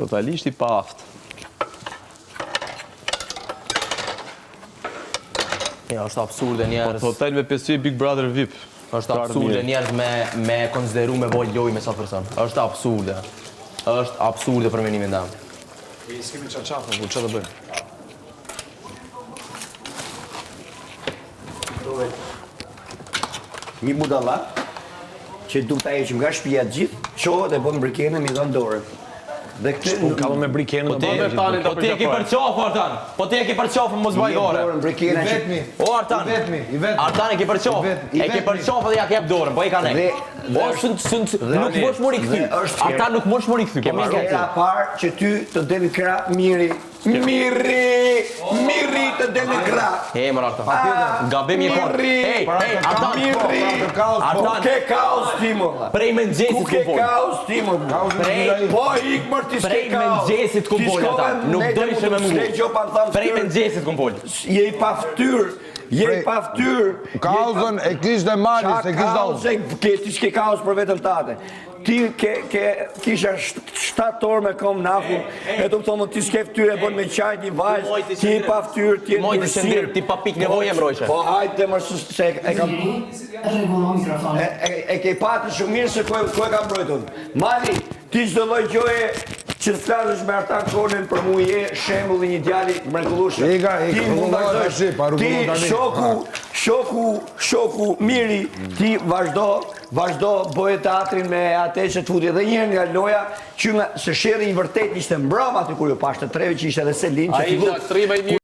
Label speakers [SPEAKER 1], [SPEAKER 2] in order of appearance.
[SPEAKER 1] Totalisht i paft.
[SPEAKER 2] Ja, është absurde njerëz.
[SPEAKER 1] Hotel me 5 Big Brother VIP.
[SPEAKER 2] Është absurde njerëz me konsideru me vol loj me sa person. Është absurde. Është absurde për menimin tim.
[SPEAKER 1] S'kemi çarçafën, po çfarë do bëjmë?
[SPEAKER 3] Një budalla që duhet ta heqim nga shtëpia të gjithë, çohet e bën brikenën mi dhon dorën. Dhe këtë
[SPEAKER 1] Nuk ka me brikenën
[SPEAKER 2] Po ti e ke për qafë, Artan. Po ti e ke për qafë, mos vaj gore. O, Artan. Artan e ke për qafë. E ke për qafë dhe ja ke jep dorën, po e ka ne. O, nuk mosh mori këthy. Artan nuk mosh mori këthy.
[SPEAKER 3] Era parë që ty të deli krah miri. Miri të deli krah.
[SPEAKER 2] Mër Artan. Gabim je kon. Artan.
[SPEAKER 3] Artan. Ke kaos ti më.
[SPEAKER 2] Prej mëngjesit ku fol.
[SPEAKER 3] Kaos ti më. Po ik mër ti
[SPEAKER 2] Prej mëngjesit ku fol ata. Nuk do ishe me mua. Prej mëngjesit ku fol.
[SPEAKER 3] Je i pa fytyrë. Je i pa fytyrë.
[SPEAKER 4] Kaosën e kishte Mali, se kishte
[SPEAKER 3] unë. Ti s'ke kaos për vetën tate. Ti kisha 7 orë me kom nafu, e të pëtonë ti s'ke fytyrë e bën me qajt një vajzë, ti i pa fytyrë, ti e të
[SPEAKER 2] mësirë. Ti pa pik nevojë e mbrojshë.
[SPEAKER 3] Po hajtë më se e kam... E ke pati shumë mirë se ku e kam mbrojtun. Mali, ti çdo lloj gjoje që të flasësh me Artan Kornin për mu je shembull i një djali mrekullueshëm. Ti mund ta vazhdosh. Ti shoku miri, ti vazhdo bëje teatrin me atë që të futi dhe një nga loja që se sherri i vërtet ishte mbrëm aty kur ju pashtë të treve që ishte edhe Selin që